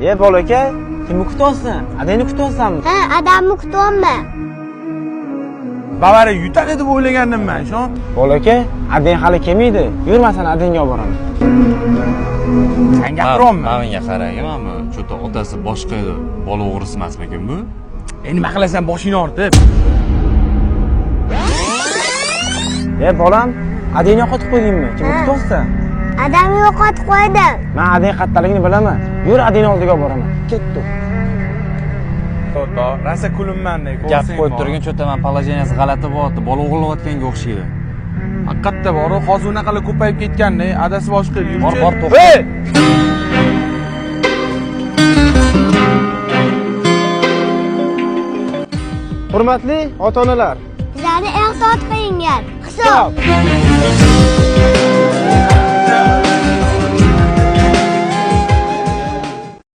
Bolaka, kimni kutyapsan? Adangni kutyapsanmi? Ha, adamni kutyapman. Bavariya yutadi deb o'ylagandim men, shon. Bolaka, adang hali kelmaydi. Yurmasan adangga olib boraman. Sen gapiryapman. Menga qarang, mana cho'ta otasi boshqa edi. Bola o'g'risi emasmikan bu? Nima qilasan boshingni ortib? Bolam, adangni yo'qotib qo'ydingmi? Kimni kutyapsan? Adamni yo'qotib qo'ydim. Men adang qattaligini bilaman. Yur adangni oldiga olib boraman. Ketdi. Toto, rasa kulimman-da. Gap qo'yib turgan cho'ta men palajeniyasi g'alati bo'lyapti. Bola o'g'irlayotganga o'xshaydi. Haqiqatda bor, hozir unaqalar ko'payib ketganda, adasi boshqa edi. Bor, to'xta. Hurmatli ota-onalar, Bizlarni ehtiyot qilinglar. Hisob.